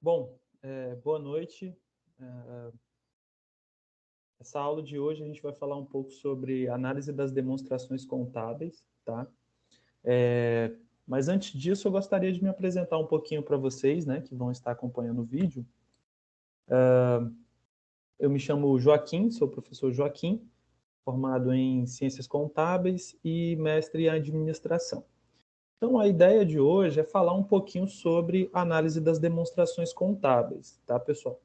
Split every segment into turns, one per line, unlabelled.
Bom, boa noite. É, Essa aula de hoje a gente vai falar um pouco sobre análise das demonstrações contábeis, tá? Mas antes disso, eu gostaria de me apresentar um pouquinho para vocês, né, que vão estar acompanhando o vídeo. Eu me chamo Joaquim, sou o professor Joaquim, formado em Ciências Contábeis e mestre em Administração. Então, a ideia de hoje é falar um pouquinho sobre análise das demonstrações contábeis, tá, pessoal?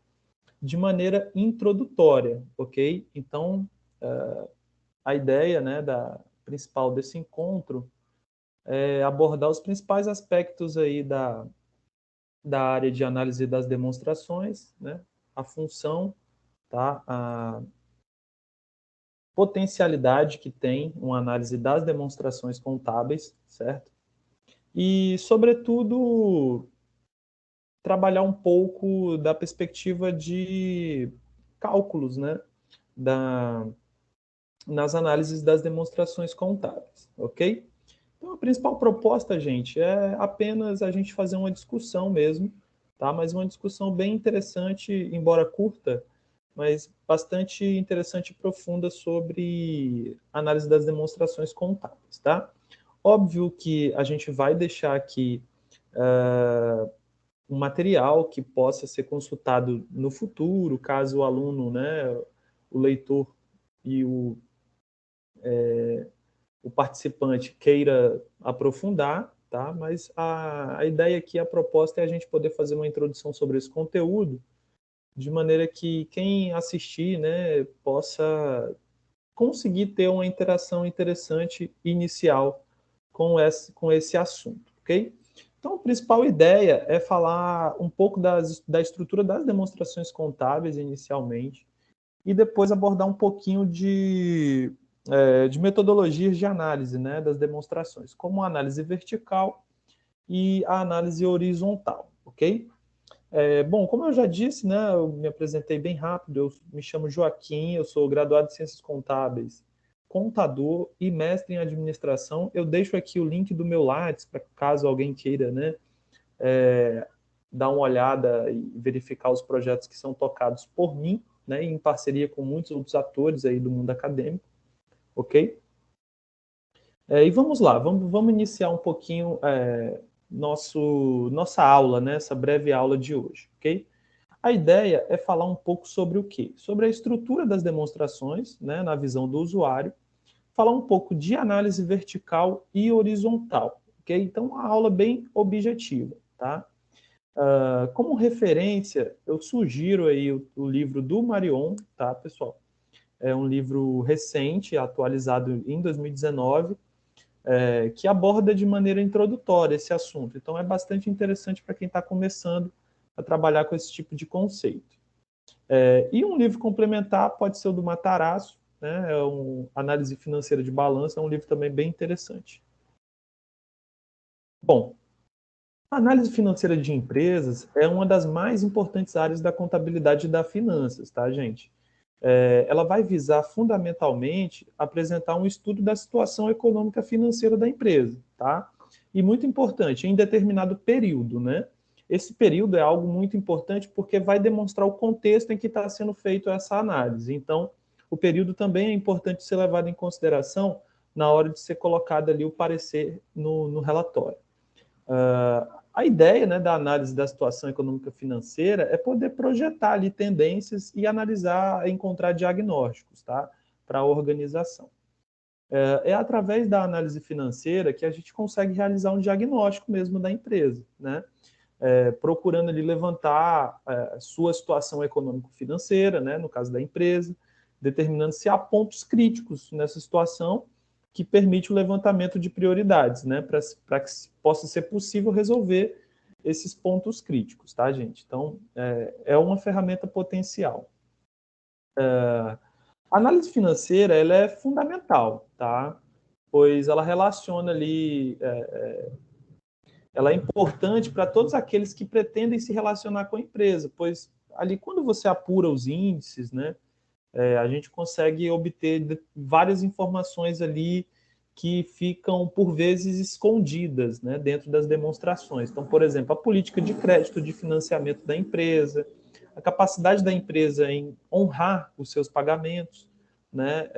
De maneira introdutória, ok? Então, a ideia, né, principal desse encontro é abordar os principais aspectos aí da área de análise das demonstrações, né? A função, tá? A potencialidade que tem uma análise das demonstrações contábeis, certo? E, sobretudo, trabalhar um pouco da perspectiva de cálculos, né? Da, nas análises das demonstrações contábeis, ok? Então, a principal proposta, gente, é apenas a gente fazer uma discussão mesmo, tá? Mas uma discussão bem interessante, embora curta, mas bastante interessante e profunda sobre análise das demonstrações contábeis, tá? Óbvio que a gente vai deixar aqui um material que possa ser consultado no futuro, caso o aluno, né, o leitor e o participante queira aprofundar, tá? Mas a ideia aqui, a proposta é a gente poder fazer uma introdução sobre esse conteúdo, de maneira que quem assistir, né, possa conseguir ter uma interação interessante inicial com esse assunto, ok? Então, a principal ideia é falar um pouco da estrutura das demonstrações contábeis inicialmente, e depois abordar um pouquinho de metodologias de análise, né, das demonstrações, como a análise vertical e a análise horizontal, ok? Bom, como eu já disse, né, eu me apresentei bem rápido, eu me chamo Joaquim, eu sou graduado em Ciências Contábeis, contador e mestre em administração. Eu deixo aqui o link do meu Lattes, para caso alguém queira, né, é, dar uma olhada e verificar os projetos que são tocados por mim, né, em parceria com muitos outros atores aí do mundo acadêmico, ok? E vamos lá, vamos iniciar um pouquinho nossa aula, né, essa breve aula de hoje, ok? A ideia é falar um pouco sobre o quê? Sobre a estrutura das demonstrações, né, na visão do usuário, falar um pouco de análise vertical e horizontal, ok? Então, uma aula bem objetiva, tá? Como referência, eu sugiro aí o livro do Marion, tá, pessoal? É um livro recente, atualizado em 2019, que aborda de maneira introdutória esse assunto. Então, é bastante interessante para quem está começando a trabalhar com esse tipo de conceito. E um livro complementar pode ser o do Matarazzo, né? Análise Financeira de Balanço, é um livro também bem interessante. Bom, a análise financeira de empresas é uma das mais importantes áreas da contabilidade e da finanças, tá, gente? Ela vai visar fundamentalmente apresentar um estudo da situação econômica financeira da empresa, tá? E muito importante, em determinado período, né? Esse período é algo muito importante porque vai demonstrar o contexto em que está sendo feita essa análise. Então, o período também é importante ser levado em consideração na hora de ser colocado ali o parecer no relatório. A ideia, né, da análise da situação econômica financeira é poder projetar ali tendências e analisar, encontrar diagnósticos, tá, para a organização. Através da análise financeira que a gente consegue realizar um diagnóstico mesmo da empresa, né? Procurando ali levantar sua situação econômico-financeira, né, no caso da empresa, determinando se há pontos críticos nessa situação que permite o levantamento de prioridades, né, para que possa ser possível resolver esses pontos críticos, tá, gente? Então, é uma ferramenta potencial. A análise financeira, ela é fundamental, tá? Pois ela relaciona ali, ela é importante para todos aqueles que pretendem se relacionar com a empresa, pois ali quando você apura os índices, né, a gente consegue obter várias informações ali que ficam, por vezes, escondidas, né, dentro das demonstrações. Então, por exemplo, a política de crédito, de financiamento da empresa, a capacidade da empresa em honrar os seus pagamentos, né,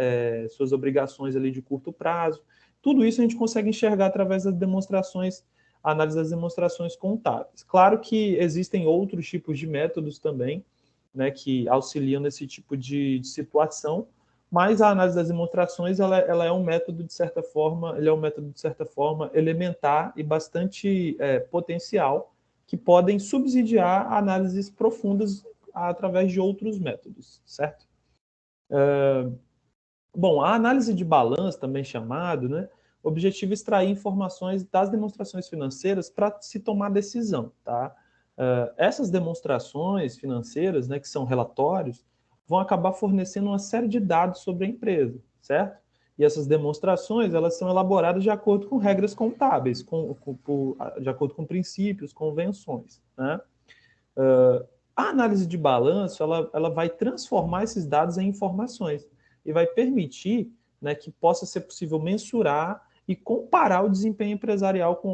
suas obrigações ali de curto prazo. Tudo isso a gente consegue enxergar através das demonstrações, a análise das demonstrações contábeis. Claro que existem outros tipos de métodos também, né, que auxiliam nesse tipo de situação, mas a análise das demonstrações ela é um método de certa forma, ele é um método de certa forma elementar e bastante potencial, que podem subsidiar análises profundas através de outros métodos, certo? Bom, a análise de balanço, também chamado, né, o objetivo é extrair informações das demonstrações financeiras para se tomar decisão, tá? Essas demonstrações financeiras, né, que são relatórios, vão acabar fornecendo uma série de dados sobre a empresa, certo? E essas demonstrações, elas são elaboradas de acordo com regras contábeis, de acordo com princípios, convenções, né? A análise de balanço, ela vai transformar esses dados em informações e vai permitir, né, que possa ser possível mensurar e comparar o desempenho empresarial com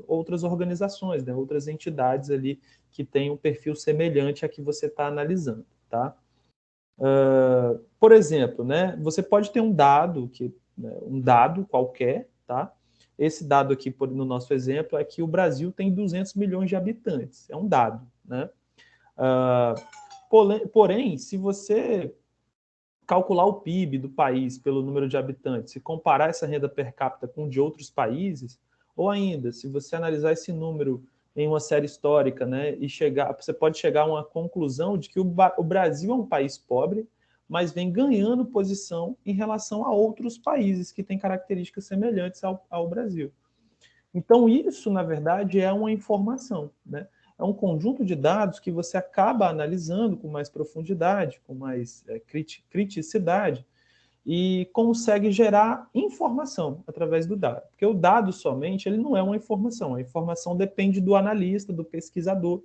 outras organizações, né, outras entidades ali que têm um perfil semelhante a que você está analisando, tá? Por exemplo, né, você pode ter um dado, né, um dado qualquer, tá? Esse dado aqui, no nosso exemplo, é que o Brasil tem 200 milhões de habitantes. É um dado, né? Porém, se você calcular o PIB do país pelo número de habitantes e comparar essa renda per capita com de outros países, ou ainda, se você analisar esse número em uma série histórica, né, e você pode chegar a uma conclusão de que o Brasil é um país pobre, mas vem ganhando posição em relação a outros países que têm características semelhantes ao Brasil. Então, isso, na verdade, é uma informação, né? É um conjunto de dados que você acaba analisando com mais profundidade, com mais criticidade, e consegue gerar informação através do dado. Porque o dado somente, ele não é uma informação. A informação depende do analista, do pesquisador,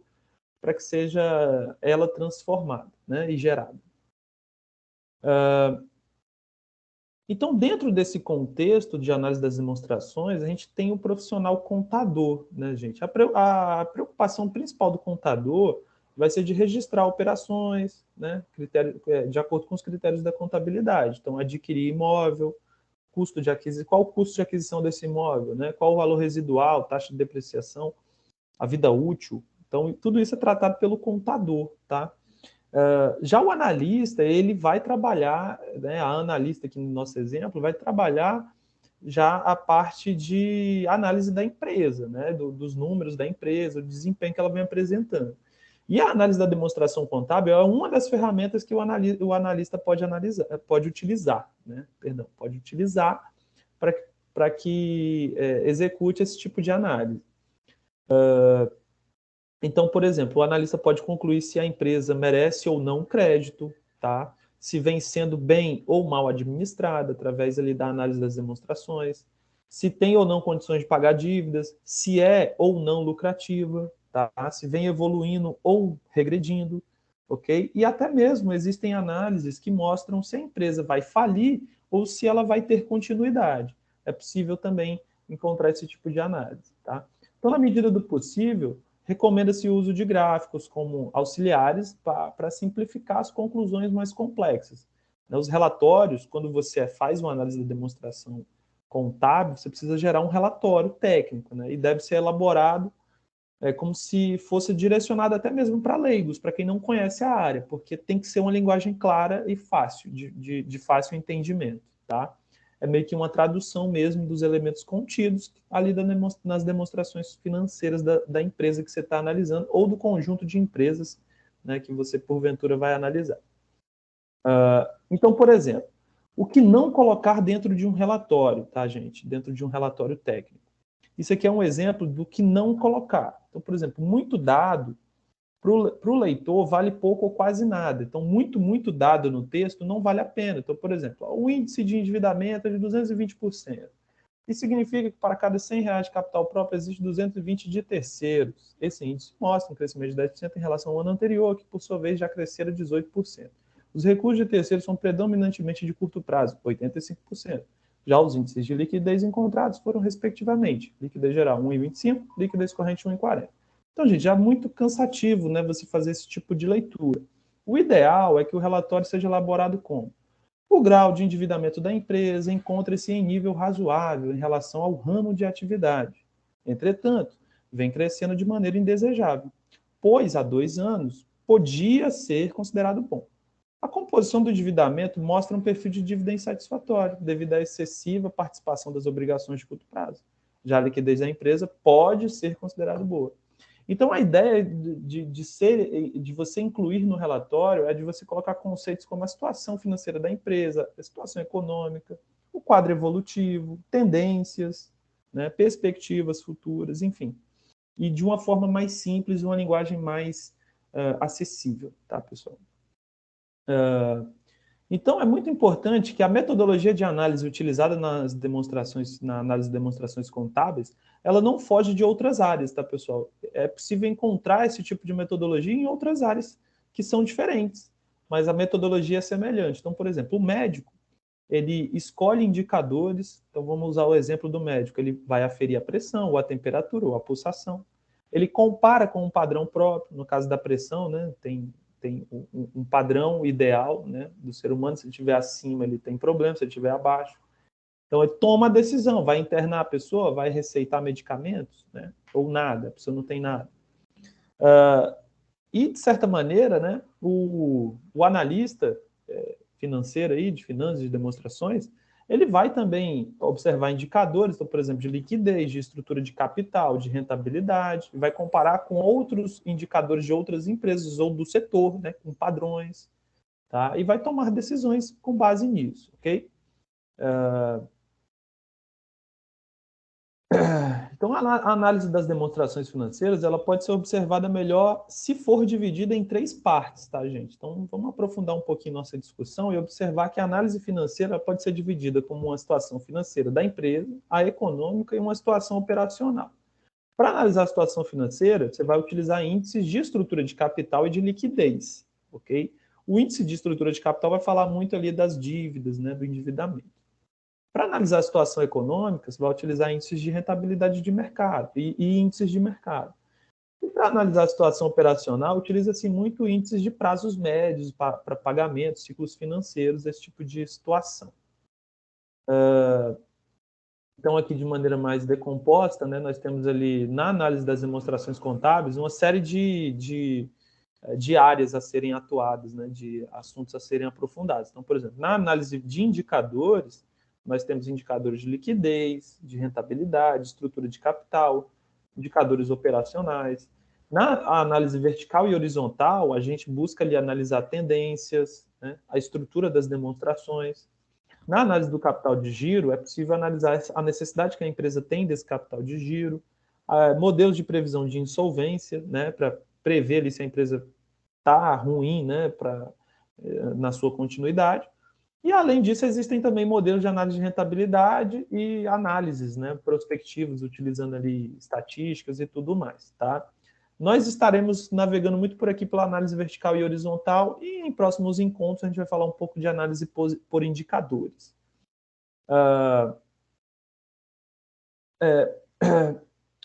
para que seja ela transformada, né, e gerada. Então, dentro desse contexto de análise das demonstrações, a gente tem o profissional contador, né, gente? A preocupação principal do contador vai ser de registrar operações, né, de acordo com os critérios da contabilidade. Então, adquirir imóvel, qual o custo de aquisição desse imóvel, né? Qual o valor residual, taxa de depreciação, a vida útil. Então, tudo isso é tratado pelo contador, tá? Já o analista, ele vai trabalhar, né, a analista aqui no nosso exemplo, vai trabalhar já a parte de análise da empresa, né, dos números da empresa, do desempenho que ela vem apresentando. E a análise da demonstração contábil é uma das ferramentas que o analista pode utilizar, né, pode utilizar para que execute esse tipo de análise. Então, por exemplo, o analista pode concluir se a empresa merece ou não crédito, tá? Se vem sendo bem ou mal administrada, através ali da análise das demonstrações, se tem ou não condições de pagar dívidas, se é ou não lucrativa, tá? Se vem evoluindo ou regredindo, ok? E até mesmo existem análises que mostram se a empresa vai falir ou se ela vai ter continuidade. É possível também encontrar esse tipo de análise, tá? Então, na medida do possível, recomenda-se o uso de gráficos como auxiliares para simplificar as conclusões mais complexas. Os relatórios, quando você faz uma análise da demonstração contábil, você precisa gerar um relatório técnico, né? E deve ser elaborado como se fosse direcionado até mesmo para leigos, para quem não conhece a área, porque tem que ser uma linguagem clara e fácil, de fácil entendimento, tá? É meio que uma tradução mesmo dos elementos contidos ali nas demonstrações financeiras da empresa que você está analisando ou do conjunto de empresas, né, que você, porventura, vai analisar. Então, por exemplo, o que não colocar dentro de um relatório, tá, gente? Dentro de um relatório técnico. Isso aqui é um exemplo do que não colocar. Então, por exemplo, muito dado para o leitor vale pouco ou quase nada. Então, muito dado no texto não vale a pena. Então, por exemplo, o índice de endividamento é de 220%. Isso significa que para cada R$ 100 de capital próprio existe 220 de terceiros. Esse índice mostra um crescimento de 10% em relação ao ano anterior, que por sua vez já cresceram 18%. Os recursos de terceiros são predominantemente de curto prazo, 85%. Já os índices de liquidez encontrados foram, respectivamente, liquidez geral 1,25, liquidez corrente 1,40. Então, gente, já é muito cansativo, né, você fazer esse tipo de leitura. O ideal é que o relatório seja elaborado como: o grau de endividamento da empresa encontra-se em nível razoável em relação ao ramo de atividade. Entretanto, vem crescendo de maneira indesejável, pois há 2 anos podia ser considerado bom. A composição do endividamento mostra um perfil de dívida insatisfatório, devido à excessiva participação das obrigações de curto prazo. Já a liquidez da empresa pode ser considerada boa. Então, a ideia de você incluir no relatório é de você colocar conceitos como a situação financeira da empresa, a situação econômica, o quadro evolutivo, tendências, né, perspectivas futuras, enfim. E de uma forma mais simples, uma linguagem mais acessível, tá, pessoal? Então, é muito importante que a metodologia de análise utilizada nas demonstrações, na análise de demonstrações contábeis, ela não foge de outras áreas, tá, pessoal? É possível encontrar esse tipo de metodologia em outras áreas que são diferentes, mas a metodologia é semelhante. Então, por exemplo, o médico, ele escolhe indicadores, então vamos usar o exemplo do médico, ele vai aferir a pressão, ou a temperatura, ou a pulsação. Ele compara com um padrão próprio, no caso da pressão, né, tem um padrão ideal, né, do ser humano. Se ele estiver acima, ele tem problema; se ele estiver abaixo, então ele toma a decisão: vai internar a pessoa, vai receitar medicamentos, né, ou nada, a pessoa não tem nada. E, de certa maneira, né, o analista financeiro aí, de finanças, de demonstrações, ele vai também observar indicadores, então, por exemplo, de liquidez, de estrutura de capital, de rentabilidade, vai comparar com outros indicadores de outras empresas ou do setor, né, com padrões, tá? E vai tomar decisões com base nisso, ok? Então, a análise das demonstrações financeiras, ela pode ser observada melhor se for dividida em 3 partes, tá, gente? Então, vamos aprofundar um pouquinho nossa discussão e observar que a análise financeira pode ser dividida como uma situação financeira da empresa, a econômica e uma situação operacional. Para analisar a situação financeira, você vai utilizar índices de estrutura de capital e de liquidez, ok? O índice de estrutura de capital vai falar muito ali das dívidas, né, do endividamento. Para analisar a situação econômica, você vai utilizar índices de rentabilidade de mercado e índices de mercado. E para analisar a situação operacional, utiliza-se muito índices de prazos médios para pagamentos, ciclos financeiros, esse tipo de situação. Então, aqui de maneira mais decomposta, né, nós temos ali, na análise das demonstrações contábeis, uma série de áreas a serem atuadas, né, de assuntos a serem aprofundados. Então, por exemplo, na análise de indicadores, nós temos indicadores de liquidez, de rentabilidade, estrutura de capital, indicadores operacionais. Na análise vertical e horizontal, a gente busca ali analisar tendências, né, a estrutura das demonstrações. Na análise do capital de giro, é possível analisar a necessidade que a empresa tem desse capital de giro, modelos de previsão de insolvência, né, para prever ali se a empresa está ruim, né, na sua continuidade. E, além disso, existem também modelos de análise de rentabilidade e análises, né, prospectivas, utilizando ali estatísticas e tudo mais, tá? Nós estaremos navegando muito por aqui pela análise vertical e horizontal, e em próximos encontros a gente vai falar um pouco de análise por indicadores.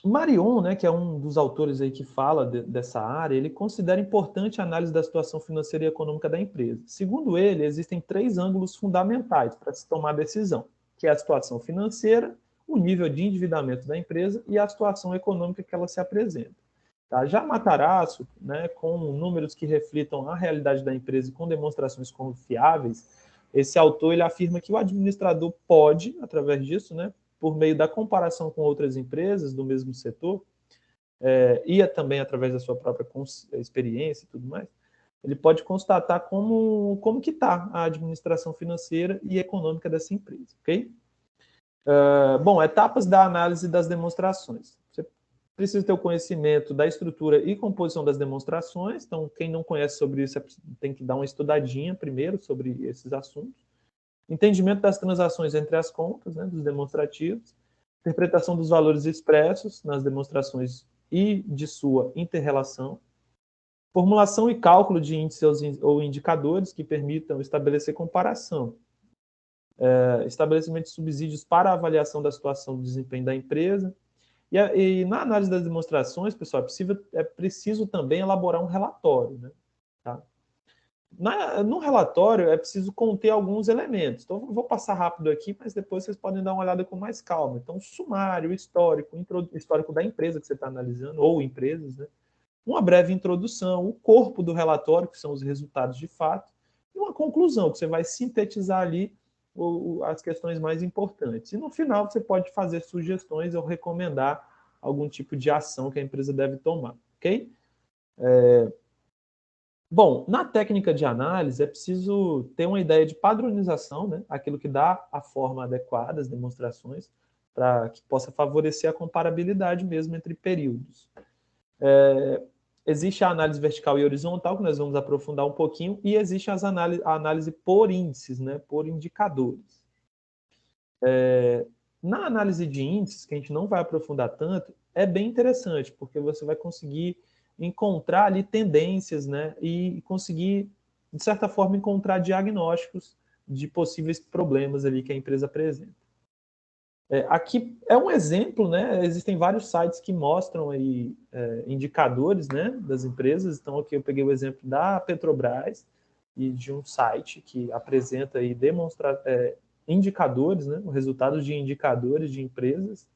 Marion, né, que é um dos autores aí que fala dessa área, ele considera importante a análise da situação financeira e econômica da empresa. Segundo ele, existem 3 ângulos fundamentais para se tomar decisão, que é a situação financeira, o nível de endividamento da empresa e a situação econômica que ela se apresenta. Tá? Já Matarazzo, né, com números que reflitam a realidade da empresa e com demonstrações confiáveis, esse autor ele afirma que o administrador pode, através disso, né, por meio da comparação com outras empresas do mesmo setor, e também através da sua própria experiência e tudo mais, ele pode constatar como que está a administração financeira e econômica dessa empresa, ok? Bom, etapas da análise das demonstrações. Você precisa ter o conhecimento da estrutura e composição das demonstrações, então quem não conhece sobre isso tem que dar uma estudadinha primeiro sobre esses assuntos. Entendimento das transações entre as contas, né, dos demonstrativos, interpretação dos valores expressos nas demonstrações e de sua interrelação, formulação e cálculo de índices ou indicadores que permitam estabelecer comparação estabelecimento de subsídios para a avaliação da situação do desempenho da empresa. E na análise das demonstrações, pessoal, é preciso também elaborar um relatório, né? Tá? No relatório, é preciso conter alguns elementos. Então, eu vou passar rápido aqui, mas depois vocês podem dar uma olhada com mais calma. Então, sumário, histórico da empresa que você está analisando, ou empresas, né? Uma breve introdução, o corpo do relatório, que são os resultados de fato, e uma conclusão, que você vai sintetizar ali as questões mais importantes. E no final, você pode fazer sugestões ou recomendar algum tipo de ação que a empresa deve tomar, ok? Bom, na técnica de análise é preciso ter uma ideia de padronização, né? Aquilo que dá a forma adequada às demonstrações, para que possa favorecer a comparabilidade mesmo entre períodos. Existe a análise vertical e horizontal, que nós vamos aprofundar um pouquinho, e existe a análise por índices, né? Por indicadores. Na análise de índices, que a gente não vai aprofundar tanto, é bem interessante, porque você vai conseguir encontrar ali tendências, né, e conseguir, de certa forma, encontrar diagnósticos de possíveis problemas ali que a empresa apresenta. Aqui é um exemplo, né, existem vários sites que mostram aí indicadores, né, das empresas. Então aqui eu peguei o exemplo da Petrobras e de um site que apresenta aí indicadores, né, resultados de indicadores de empresas,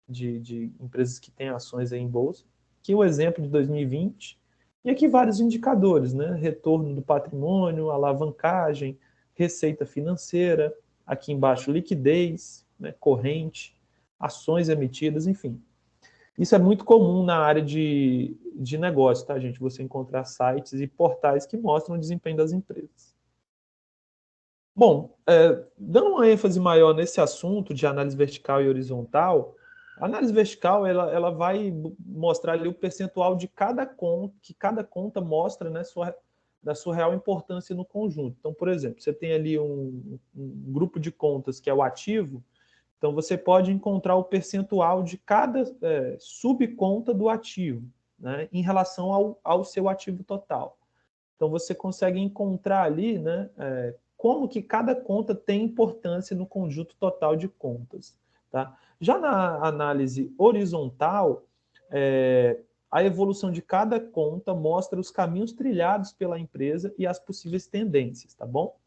de empresas que têm ações aí em bolsa. Aqui o exemplo de 2020, e aqui vários indicadores, né, retorno do patrimônio, alavancagem, receita financeira, aqui embaixo liquidez, né, corrente, ações emitidas, enfim. Isso é muito comum na área de negócio, tá, gente? Você encontrar sites e portais que mostram o desempenho das empresas. Bom, dando uma ênfase maior nesse assunto de análise vertical e horizontal, a análise vertical ela vai mostrar ali o percentual de cada conta, que cada conta mostra, né, da sua real importância no conjunto. Então, por exemplo, você tem ali um grupo de contas que é o ativo, então você pode encontrar o percentual de cada subconta do ativo, né, em relação ao seu ativo total. Então você consegue encontrar ali, né, como que cada conta tem importância no conjunto total de contas. Tá? Já na análise horizontal, a evolução de cada conta mostra os caminhos trilhados pela empresa e as possíveis tendências, tá bom?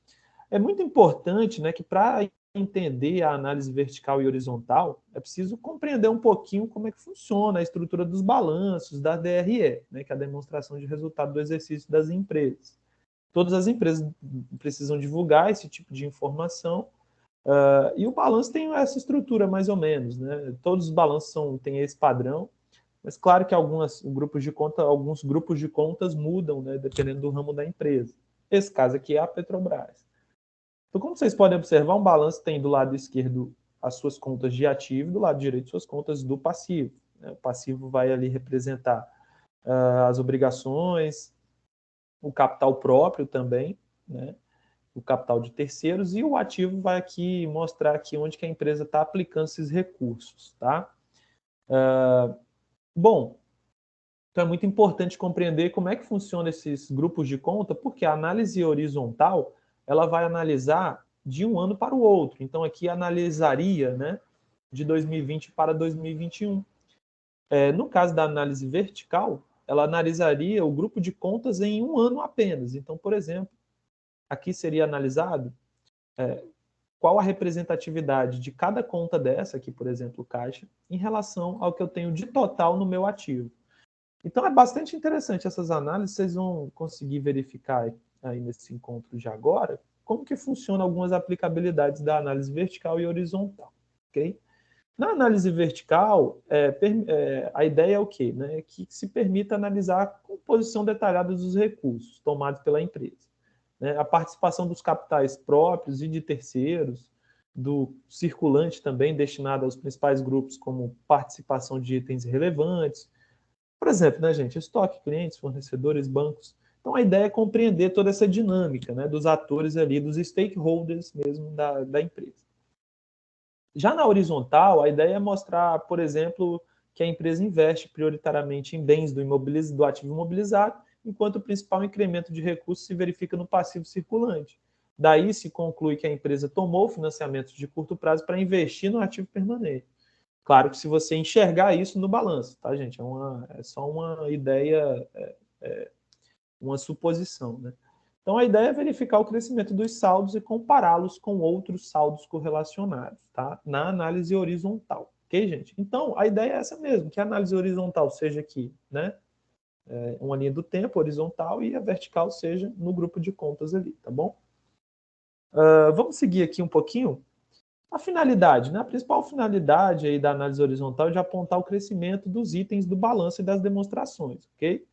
É muito importante, né, que para entender a análise vertical e horizontal, é preciso compreender um pouquinho como é que funciona a estrutura dos balanços, da DRE, né, que é a demonstração de resultado do exercício das empresas. Todas as empresas precisam divulgar esse tipo de informação, e o balanço tem essa estrutura mais ou menos, né? Todos os balanços têm esse padrão, mas claro que alguns grupos de contas mudam, né, dependendo do ramo da empresa. Esse caso aqui é a Petrobras. Então, como vocês podem observar, um balanço tem do lado esquerdo as suas contas de ativo, do lado direito suas contas do passivo. O passivo vai ali representar as obrigações, o capital próprio também, né? O capital de terceiros, e o ativo vai aqui mostrar aqui onde que a empresa está aplicando esses recursos, tá? Bom, então é muito importante compreender como é que funcionam esses grupos de conta, porque a análise horizontal, ela vai analisar de um ano para o outro. Então aqui analisaria, né, de 2020 para 2021. No caso da análise vertical, ela analisaria o grupo de contas em um ano apenas. Então, por exemplo, aqui seria analisado qual a representatividade de cada conta dessa, aqui, por exemplo, caixa, em relação ao que eu tenho de total no meu ativo. Então, é bastante interessante essas análises, vocês vão conseguir verificar aí nesse encontro de agora como que funciona algumas aplicabilidades da análise vertical e horizontal, ok? Na análise vertical, a ideia é o quê? Né? Que se permita analisar a composição detalhada dos recursos tomados pela empresa, né? A participação dos capitais próprios e de terceiros, do circulante também destinado aos principais grupos, como participação de itens relevantes, por exemplo, né, gente, estoque, clientes, fornecedores, bancos. Então, a ideia é compreender toda essa dinâmica, né, dos atores ali, dos stakeholders mesmo da empresa. Já na horizontal, a ideia é mostrar, por exemplo, que a empresa investe prioritariamente em bens do ativo imobilizado, enquanto o principal incremento de recursos se verifica no passivo circulante. Daí se conclui que a empresa tomou financiamentos de curto prazo para investir no ativo permanente. Claro que se você enxergar isso no balanço, tá, gente? É só uma ideia, uma suposição, né? Então, a ideia é verificar o crescimento dos saldos e compará-los com outros saldos correlacionados, tá? Na análise horizontal, ok, gente? Então, a ideia é essa mesmo, que a análise horizontal seja aqui, né? Uma linha do tempo horizontal e a vertical seja no grupo de contas ali, tá bom? Vamos seguir aqui um pouquinho. A finalidade, né? A principal finalidade aí da análise horizontal é de apontar o crescimento dos itens do balanço e das demonstrações, ok?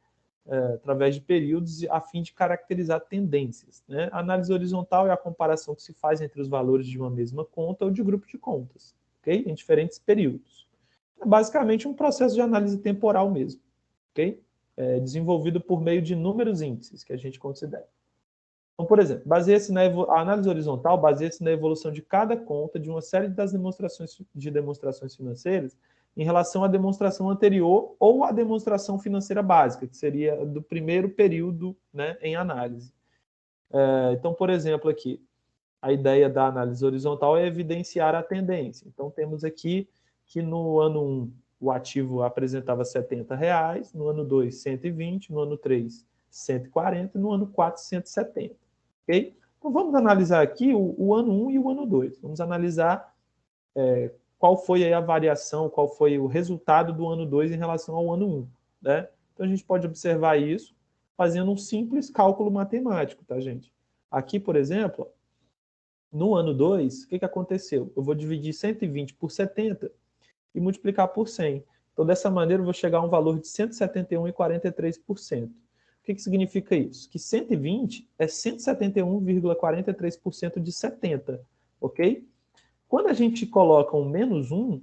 Através de períodos, a fim de caracterizar tendências, né? A análise horizontal é a comparação que se faz entre os valores de uma mesma conta ou de grupo de contas, ok? Em diferentes períodos. É basicamente um processo de análise temporal mesmo, ok? Desenvolvido por meio de inúmeros índices que a gente considera. Então, por exemplo, a análise horizontal baseia-se na evolução de cada conta de uma série das demonstrações financeiras em relação à demonstração anterior ou à demonstração financeira básica, que seria do primeiro período, né, em análise. Então, por exemplo, aqui, a ideia da análise horizontal é evidenciar a tendência. Então, temos aqui que no ano 1 o ativo apresentava R$ 70, no ano 2, 120, no ano 3, 140 e no ano 4, 170. Ok? Então, vamos analisar aqui o ano 1 e o ano 2. Vamos analisar qual foi aí a variação, qual foi o resultado do ano 2 em relação ao ano 1. Né? Então, a gente pode observar isso fazendo um simples cálculo matemático, tá, gente? Aqui, por exemplo, no ano 2, o que aconteceu? Eu vou dividir 120 por 70 e multiplicar por 100. Então, dessa maneira, eu vou chegar a um valor de 171,43%. O que significa isso? Que 120 é 171,43% de 70, ok? Quando a gente coloca um menos 1,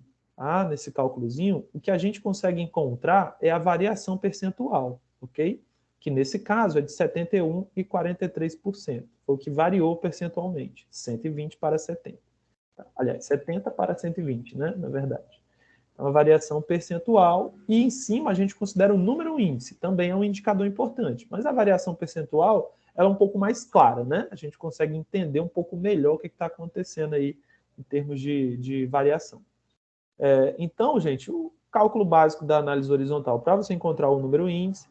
nesse cálculozinho, o que a gente consegue encontrar é a variação percentual, ok? Que nesse caso é de 71,43%. Foi o que variou percentualmente, 120 para 70. Aliás, 70 para 120, né? Na verdade. É uma variação percentual e em cima a gente considera o número índice, também é um indicador importante. Mas a variação percentual ela é um pouco mais clara, né? A gente consegue entender um pouco melhor o que está acontecendo aí em termos de variação. Então, gente, o cálculo básico da análise horizontal, para você encontrar o número índice,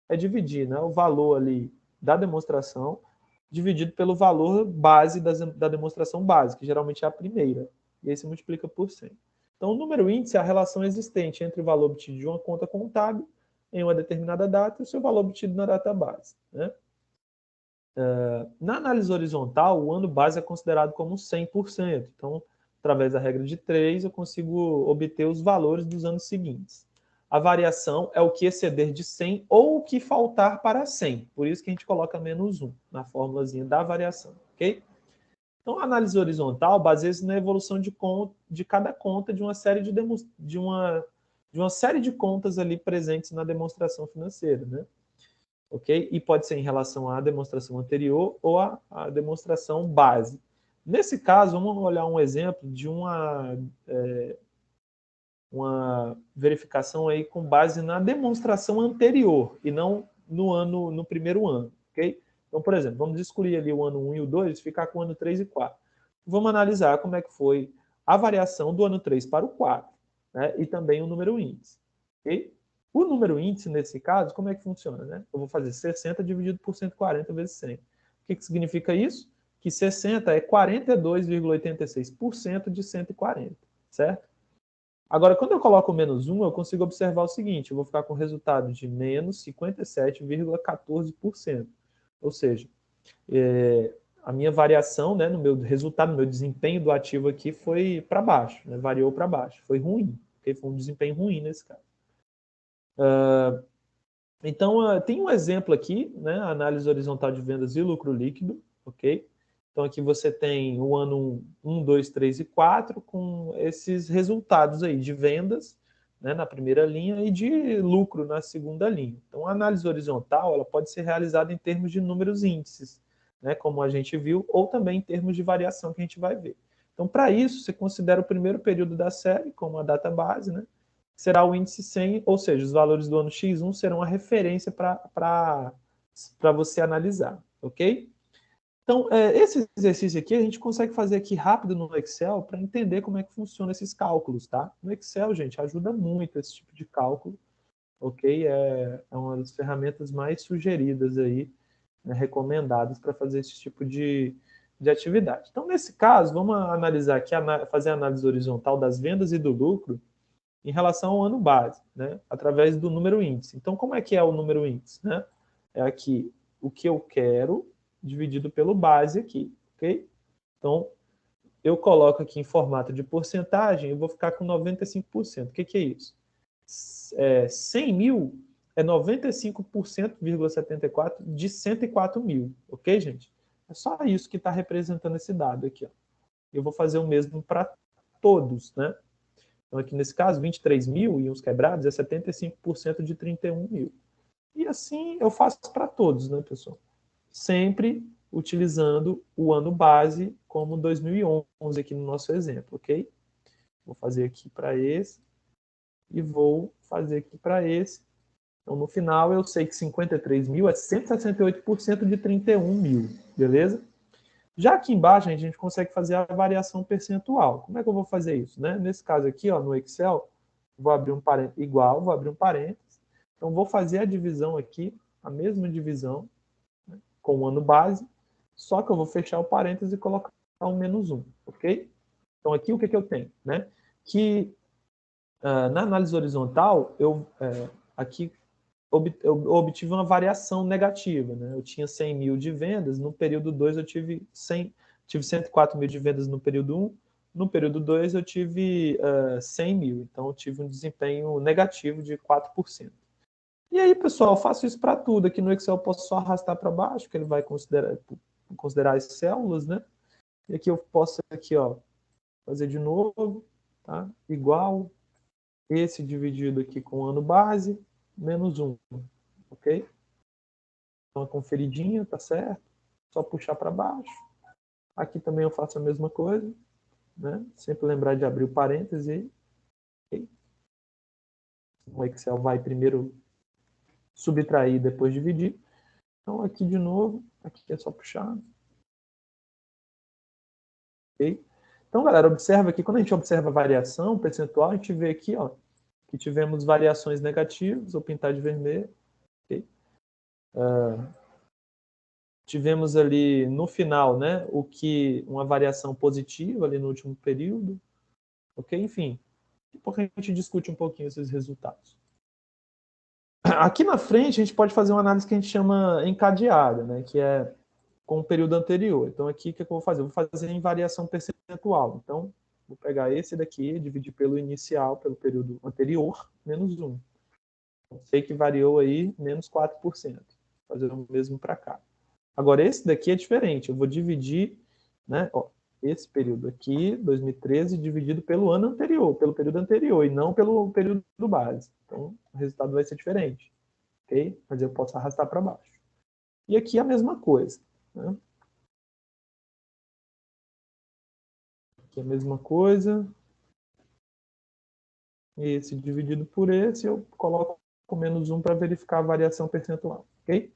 é dividir, né, o valor ali da demonstração dividido pelo valor base da demonstração básica, que geralmente é a primeira. E aí se multiplica por 100. Então, o número índice é a relação existente entre o valor obtido de uma conta contábil em uma determinada data e o seu valor obtido na data base. Né? Na análise horizontal, o ano base é considerado como 100%. Então, através da regra de 3, eu consigo obter os valores dos anos seguintes. A variação é o que exceder de 100 ou o que faltar para 100. Por isso que a gente coloca menos 1 na formulazinha da variação. Ok? Então, a análise horizontal baseia-se na evolução de cada conta de uma série de uma série de contas ali presentes na demonstração financeira, né? Ok? E pode ser em relação à demonstração anterior ou à demonstração base. Nesse caso, vamos olhar um exemplo de uma verificação aí com base na demonstração anterior e não no primeiro ano, ok? Então, por exemplo, vamos excluir ali o ano 1 e o 2 e ficar com o ano 3 e 4. Vamos analisar como é que foi a variação do ano 3 para o 4, né? E também o número índice, ok? O número índice, nesse caso, como é que funciona, né? Eu vou fazer 60 dividido por 140 vezes 100. O que significa isso? Que 60 é 42,86% de 140, certo? Agora, quando eu coloco menos 1, eu consigo observar o seguinte, eu vou ficar com o resultado de menos 57,14%. Ou seja, a minha variação, né, no meu resultado, no meu desempenho do ativo aqui foi para baixo, né, variou para baixo, foi ruim, porque foi um desempenho ruim nesse caso. Então, tem um exemplo aqui, né, análise horizontal de vendas e lucro líquido, ok? Então, aqui você tem o ano 1, 2, 3 e 4 com esses resultados aí de vendas, né, na primeira linha e de lucro na segunda linha. Então, a análise horizontal ela pode ser realizada em termos de números índices, né, como a gente viu, ou também em termos de variação que a gente vai ver. Então, para isso, você considera o primeiro período da série como a data base, né? Será o índice 100, ou seja, os valores do ano X1 serão a referência para você analisar, ok? Então, esse exercício aqui a gente consegue fazer aqui rápido no Excel para entender como é que funciona esses cálculos, tá? No Excel, gente, ajuda muito esse tipo de cálculo, ok? É uma das ferramentas mais sugeridas aí, né, recomendadas para fazer esse tipo de atividade. Então, nesse caso, vamos analisar aqui, fazer a análise horizontal das vendas e do lucro em relação ao ano base, né? Através do número índice. Então, como é que é o número índice, né? É aqui o que eu quero dividido pelo base aqui, ok? Então, eu coloco aqui em formato de porcentagem, eu vou ficar com 95%. O que é isso? 100 mil é 95,74% de 104 mil, ok, gente? É só isso que está representando esse dado aqui, ó. Eu vou fazer o mesmo para todos, né? Então, aqui nesse caso, 23 mil e uns quebrados é 75% de 31 mil. E assim eu faço para todos, né, pessoal? Sempre utilizando o ano base como 2011 aqui no nosso exemplo, ok? Vou fazer aqui para esse e vou fazer aqui para esse. Então, no final, eu sei que 53 mil é 168% de 31 mil, beleza? Já aqui embaixo, a gente consegue fazer a variação percentual. Como é que eu vou fazer isso? Né? Nesse caso aqui, ó, no Excel, vou abrir um parênteses igual, vou abrir um parênteses. Então, vou fazer a divisão aqui, a mesma divisão, né, com o ano base, só que eu vou fechar o parênteses e colocar um menos 1, ok? Então, aqui o que eu tenho? Né? Que na análise horizontal, aqui eu obtive uma variação negativa, né? Eu tinha 100 mil de vendas, no período 2 eu tive 104 mil de vendas no período 1, no período 2 eu tive 100 mil, então eu tive um desempenho negativo de 4%. E aí, pessoal, eu faço isso para tudo. Aqui no Excel eu posso só arrastar para baixo, que ele vai considerar as células, né? E aqui eu posso aqui, ó, fazer de novo, tá? Igual esse dividido aqui com o ano base, menos 1, ok? Uma conferidinha, tá certo? Só puxar para baixo. Aqui também eu faço a mesma coisa, né? Sempre lembrar de abrir o parêntese. Okay? O Excel vai primeiro subtrair, depois dividir. Então aqui de novo, aqui é só puxar. Ok? Então, galera, observa aqui, quando a gente observa a variação percentual, a gente vê aqui, ó, que tivemos variações negativas, vou pintar de vermelho. Okay? Tivemos ali no final, né, uma variação positiva ali no último período, ok? Enfim, porque a gente discute um pouquinho esses resultados. Aqui na frente a gente pode fazer uma análise que a gente chama encadeada, né, que é com o período anterior. Então aqui o que eu vou fazer? Eu vou fazer em variação percentual. Então vou pegar esse daqui, dividir pelo inicial, pelo período anterior, menos 1. Sei que variou aí menos 4%. Vou fazer o mesmo para cá. Agora, esse daqui é diferente. Eu vou dividir, né, ó, esse período aqui, 2013, dividido pelo ano anterior, pelo período anterior, e não pelo período base. Então, o resultado vai ser diferente. Ok? Mas eu posso arrastar para baixo. E aqui a mesma coisa. Né? Aqui a mesma coisa. Esse dividido por esse, eu coloco menos 1 para verificar a variação percentual. Ok?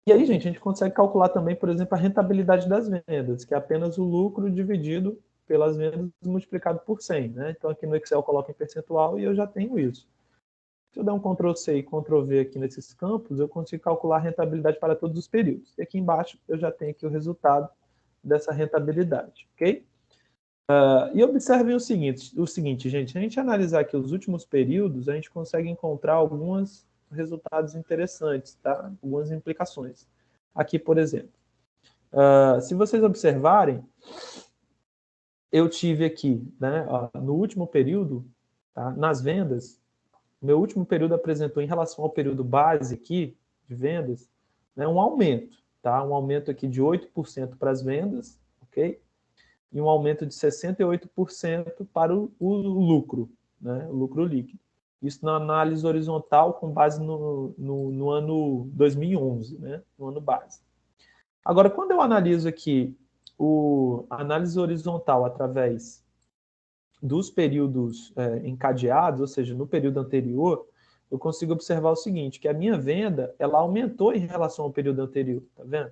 E aí, gente, a gente consegue calcular também, por exemplo, a rentabilidade das vendas, que é apenas o lucro dividido pelas vendas multiplicado por 100. Né? Então, aqui no Excel eu coloco em percentual e eu já tenho isso. Se eu der um Ctrl+C e Ctrl+V aqui nesses campos, eu consigo calcular a rentabilidade para todos os períodos. E aqui embaixo eu já tenho aqui o resultado dessa rentabilidade, ok? E observem o seguinte, gente, se a gente analisar aqui os últimos períodos, a gente consegue encontrar alguns resultados interessantes, tá? Algumas implicações. Aqui, por exemplo, se vocês observarem, eu tive aqui, né, no último período, tá, nas vendas, meu último período apresentou, em relação ao período base aqui, de vendas, né, um aumento, tá? Um aumento aqui de 8% para as vendas, ok? E um aumento de 68% para o lucro, né? O lucro líquido. Isso na análise horizontal com base no ano 2011, né? No ano base. Agora, quando eu analiso aqui a análise horizontal através dos períodos encadeados, ou seja, no período anterior, eu consigo observar o seguinte, que a minha venda, ela aumentou em relação ao período anterior, tá vendo?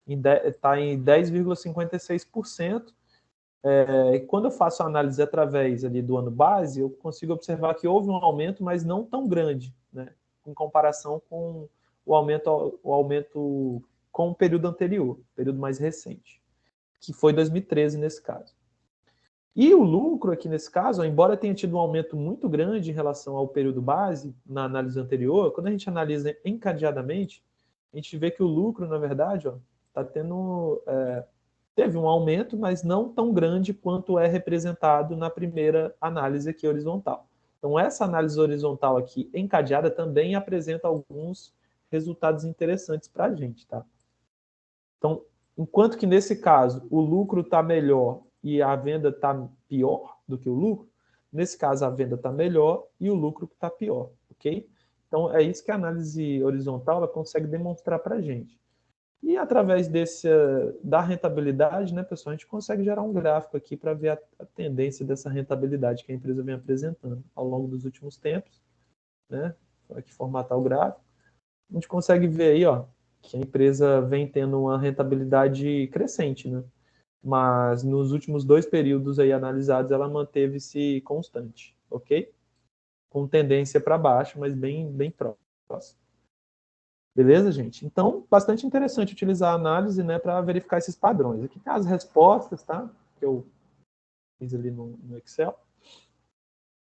Está em 10,56%. E quando eu faço a análise através ali do ano base, eu consigo observar que houve um aumento, mas não tão grande, né? Em comparação com o aumento com o período anterior, período mais recente, que foi 2013 nesse caso. E o lucro aqui nesse caso, embora tenha tido um aumento muito grande em relação ao período base, na análise anterior, quando a gente analisa encadeadamente, a gente vê que o lucro, na verdade, está tendo... teve um aumento, mas não tão grande quanto é representado na primeira análise aqui horizontal. Então, essa análise horizontal aqui encadeada também apresenta alguns resultados interessantes para a gente, tá? Então, enquanto que nesse caso o lucro está melhor e a venda está pior do que o lucro, nesse caso a venda está melhor e o lucro está pior, ok? Então, é isso que a análise horizontal ela consegue demonstrar para a gente. E através da rentabilidade, né, pessoal, a gente consegue gerar um gráfico aqui para ver a tendência dessa rentabilidade que a empresa vem apresentando ao longo dos últimos tempos, né? Vou aqui formatar o gráfico. A gente consegue ver aí, ó, que a empresa vem tendo uma rentabilidade crescente, né? Mas nos últimos 2 períodos aí analisados, ela manteve-se constante, ok? Com tendência para baixo, mas bem próximo. Beleza, gente? Então, bastante interessante utilizar a análise, né, para verificar esses padrões. Aqui tem as respostas, tá? Que eu fiz ali no Excel.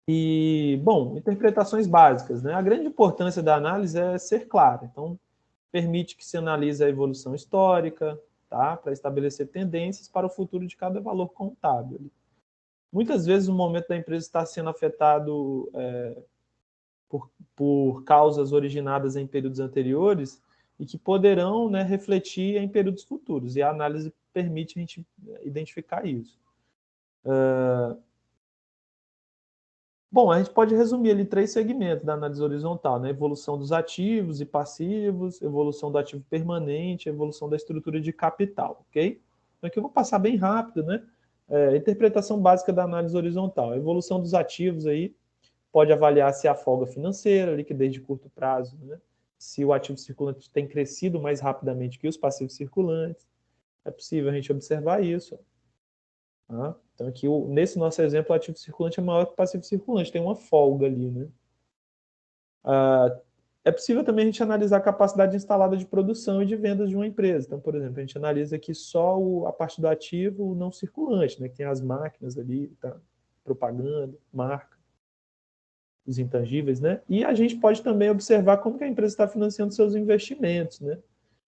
E, bom, interpretações básicas, né? A grande importância da análise é ser clara. Então, permite que se analise a evolução histórica, tá? Para estabelecer tendências para o futuro de cada valor contábil. Muitas vezes o momento da empresa está sendo afetado por causas originadas em períodos anteriores e que poderão, né, refletir em períodos futuros. E a análise permite a gente identificar isso. Bom, a gente pode resumir ali 3 segmentos da análise horizontal, né? Evolução dos ativos e passivos, evolução do ativo permanente, evolução da estrutura de capital, ok? Então aqui eu vou passar bem rápido, né? Interpretação básica da análise horizontal. A evolução dos ativos aí pode avaliar se há folga financeira, liquidez de curto prazo, né? Se o ativo circulante tem crescido mais rapidamente que os passivos circulantes. É possível a gente observar isso. Tá? Então, aqui, nesse nosso exemplo, o ativo circulante é maior que o passivo circulante, tem uma folga ali. Né? É possível também a gente analisar a capacidade instalada de produção e de vendas de uma empresa. Então, por exemplo, a gente analisa aqui só a parte do ativo não circulante, né? Que tem as máquinas ali, tá? Propaganda, marca, os intangíveis, né? E a gente pode também observar como que a empresa está financiando seus investimentos, né?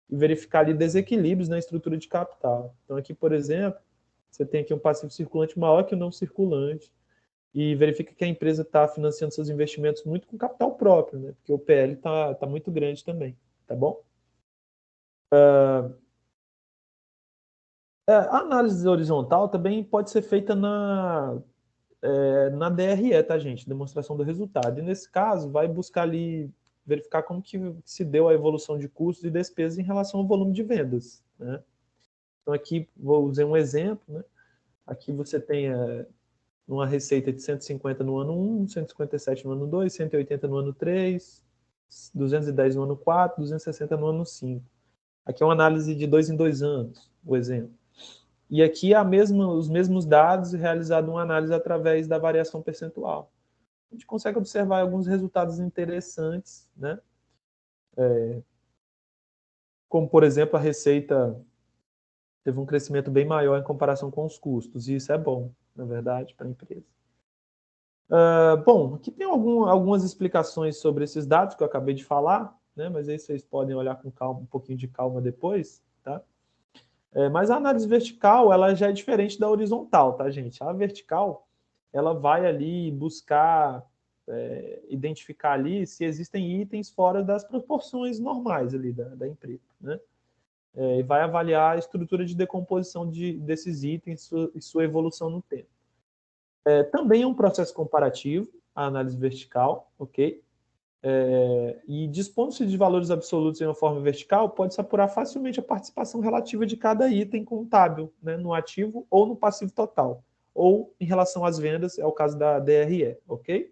E verificar ali desequilíbrios na estrutura de capital. Então, aqui, por exemplo, você tem aqui um passivo circulante maior que o não circulante e verifica que a empresa está financiando seus investimentos muito com capital próprio, né? Porque o PL está muito grande também, tá bom? A análise horizontal também pode ser feita na DRE, tá, gente? Demonstração do resultado. E nesse caso, vai buscar ali, verificar como que se deu a evolução de custos e despesas em relação ao volume de vendas, né? Então aqui vou usar um exemplo, né? Aqui você tem uma receita de 150 no ano 1, 157 no ano 2, 180 no ano 3, 210 no ano 4, 260 no ano 5. Aqui é uma análise de 2 em 2 anos, o exemplo. E aqui os mesmos dados realizado uma análise através da variação percentual. A gente consegue observar alguns resultados interessantes, né? Como, por exemplo, a receita teve um crescimento bem maior em comparação com os custos, e isso é bom, na verdade, para a empresa. Bom, aqui tem algumas explicações sobre esses dados que eu acabei de falar, né? Mas aí vocês podem olhar com calma, um pouquinho de calma depois, tá? Mas a análise vertical, ela já é diferente da horizontal, tá, gente? A vertical, ela vai ali buscar identificar ali se existem itens fora das proporções normais ali da empresa, né? E vai avaliar a estrutura de decomposição desses itens e sua evolução no tempo. Também é um processo comparativo, a análise vertical, ok? E dispondo-se de valores absolutos em uma forma vertical, pode-se apurar facilmente a participação relativa de cada item contábil, né, no ativo ou no passivo total, ou em relação às vendas, é o caso da DRE, ok?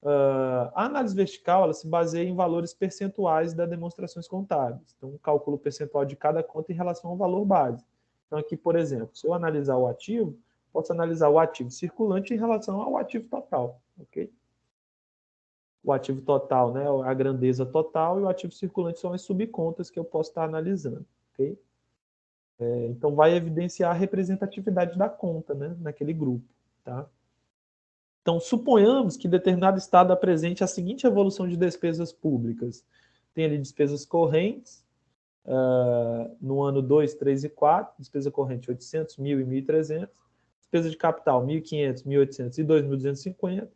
A análise vertical ela se baseia em valores percentuais das demonstrações contábeis. Então, cálculo percentual de cada conta em relação ao valor base. Então, aqui, por exemplo, se eu analisar o ativo, posso analisar o ativo circulante em relação ao ativo total. Ok? O ativo total, né, a grandeza total, e o ativo circulante são as subcontas que eu posso estar analisando. Ok? Então, vai evidenciar a representatividade da conta, né, naquele grupo. Tá? Então, suponhamos que determinado estado apresente a seguinte evolução de despesas públicas. Tem ali despesas correntes, no ano 2, 3 e 4, despesa corrente 800, 1.000 e 1.300, despesa de capital 1.500, 1.800 e 2.250,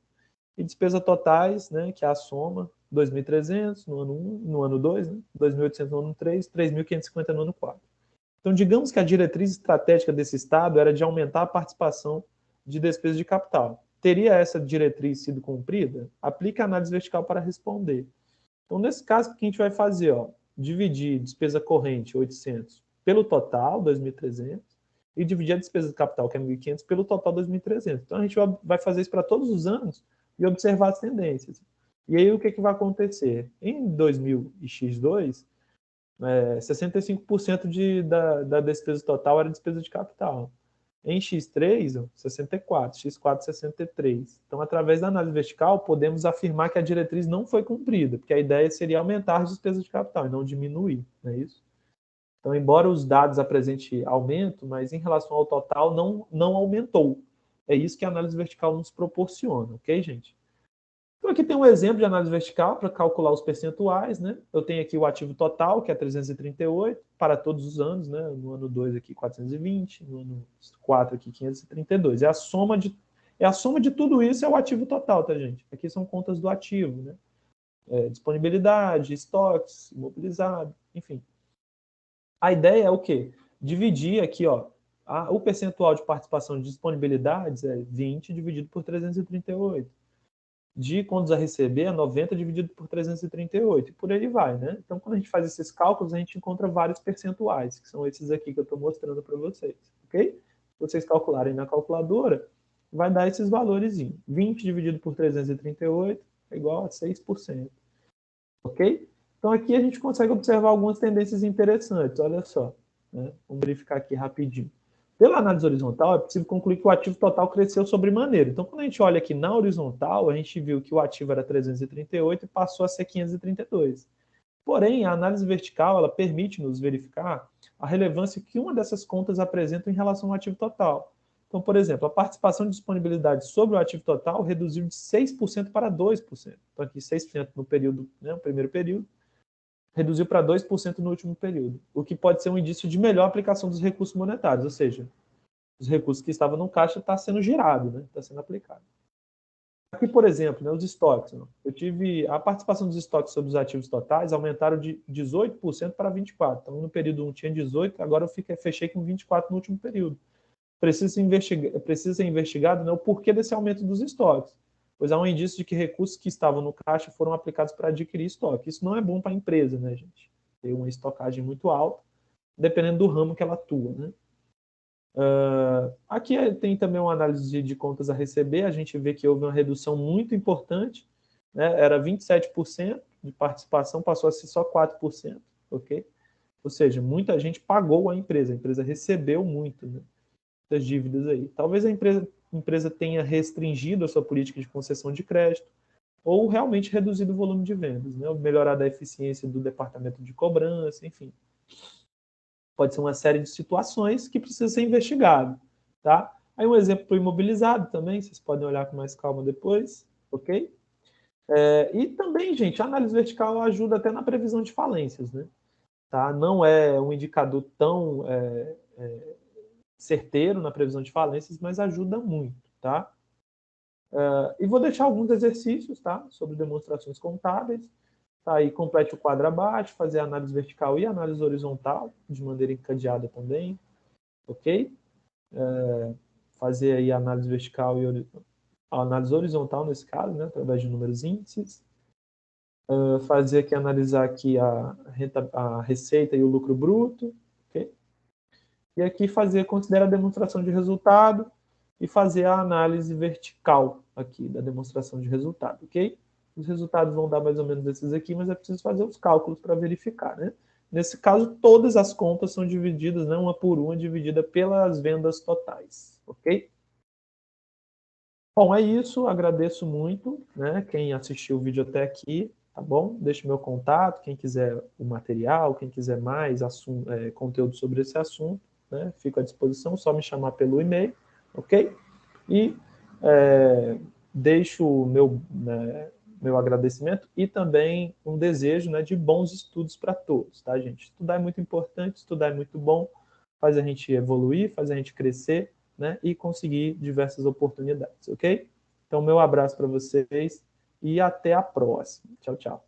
e despesa totais, né, que é a soma, 2.300 no ano 1, no ano 2, né, 2.800 no ano 3, 3.550 no ano 4. Então, digamos que a diretriz estratégica desse estado era de aumentar a participação de despesa de capital. Teria essa diretriz sido cumprida? Aplique a análise vertical para responder. Então, nesse caso, o que a gente vai fazer? Dividir despesa corrente, 800, pelo total, 2.300, e dividir a despesa de capital, que é 1.500, pelo total, 2.300. Então, a gente vai fazer isso para todos os anos e observar as tendências. E aí, o que vai acontecer? Em 2000x2, 65% da despesa total era despesa de capital. Em X3, 64, X4, 63. Então, através da análise vertical, podemos afirmar que a diretriz não foi cumprida, porque a ideia seria aumentar as despesas de capital e não diminuir, não é isso? Então, embora os dados apresentem aumento, mas em relação ao total não aumentou. É isso que a análise vertical nos proporciona, ok, gente? Então, aqui tem um exemplo de análise vertical para calcular os percentuais, né? Eu tenho aqui o ativo total, que é 338, para todos os anos, né? No ano 2 aqui, 420, no ano 4 aqui, 532. É a soma de tudo isso, é o ativo total, tá, gente? Aqui são contas do ativo, né? Disponibilidade, estoques, imobilizado, enfim. A ideia é o quê? Dividir aqui, o percentual de participação de disponibilidades é 20 dividido por 338. De contas a receber é 90 dividido por 338, e por aí vai, né? Então, quando a gente faz esses cálculos, a gente encontra vários percentuais, que são esses aqui que eu estou mostrando para vocês, ok? Se vocês calcularem na calculadora, vai dar esses valores. 20 dividido por 338 é igual a 6%, ok? Então, aqui a gente consegue observar algumas tendências interessantes, olha só, né? Vamos verificar aqui rapidinho. Pela análise horizontal, é possível concluir que o ativo total cresceu sobremaneira. Então, quando a gente olha aqui na horizontal, a gente viu que o ativo era 338 e passou a ser 532. Porém, a análise vertical ela permite-nos verificar a relevância que uma dessas contas apresenta em relação ao ativo total. Então, por exemplo, a participação de disponibilidade sobre o ativo total reduziu de 6% para 2%. Então, aqui 6% no período, né, no primeiro período, reduziu para 2% no último período, o que pode ser um indício de melhor aplicação dos recursos monetários, ou seja, os recursos que estavam no caixa está sendo girado, né? Está sendo aplicado. Aqui, por exemplo, né, os estoques. Né? Eu tive a participação dos estoques sobre os ativos totais aumentaram de 18% para 24%. Então, no período 1 tinha 18%, agora eu fechei com 24% no último período. Precisa ser investigado, né, o porquê desse aumento dos estoques, pois há um indício de que recursos que estavam no caixa foram aplicados para adquirir estoque. Isso não é bom para a empresa, né, gente? Tem uma estocagem muito alta, dependendo do ramo que ela atua, né? Aqui tem também uma análise de contas a receber, a gente vê que houve uma redução muito importante, né? Era 27% de participação, passou a ser só 4%, ok? Ou seja, muita gente pagou a empresa recebeu muito, né, das dívidas aí. Talvez a empresa tenha restringido a sua política de concessão de crédito, ou realmente reduzido o volume de vendas, né? Ou melhorado a eficiência do departamento de cobrança, enfim. Pode ser uma série de situações que precisa ser investigado, tá? Aí um exemplo para o imobilizado também, vocês podem olhar com mais calma depois, ok? E também, gente, a análise vertical ajuda até na previsão de falências, né? Tá? Não é um indicador tão certeiro na previsão de falências, mas ajuda muito, tá? E vou deixar alguns exercícios, tá? Sobre demonstrações contábeis. Tá aí, complete o quadro abaixo, fazer a análise vertical e a análise horizontal, de maneira encadeada também, ok? Fazer aí a análise vertical e a análise horizontal, nesse caso, né? Através de números índices. Fazer aqui, analisar aqui a receita e o lucro bruto, ok? E aqui considerar a demonstração de resultado, e fazer a análise vertical aqui da demonstração de resultado, ok? Os resultados vão dar mais ou menos esses aqui, mas é preciso fazer os cálculos para verificar, né? Nesse caso, todas as contas são divididas, né, uma por uma, dividida pelas vendas totais, ok? Bom, é isso, agradeço muito, né, quem assistiu o vídeo até aqui, tá bom? Deixe meu contato, quem quiser o material, quem quiser mais conteúdo sobre esse assunto, né, fico à disposição, só me chamar pelo e-mail, ok? E deixo o meu agradecimento e também um desejo, né, de bons estudos para todos, tá, gente? Estudar é muito importante, estudar é muito bom, faz a gente evoluir, faz a gente crescer, né, e conseguir diversas oportunidades, ok? Então, meu abraço para vocês e até a próxima. Tchau, tchau.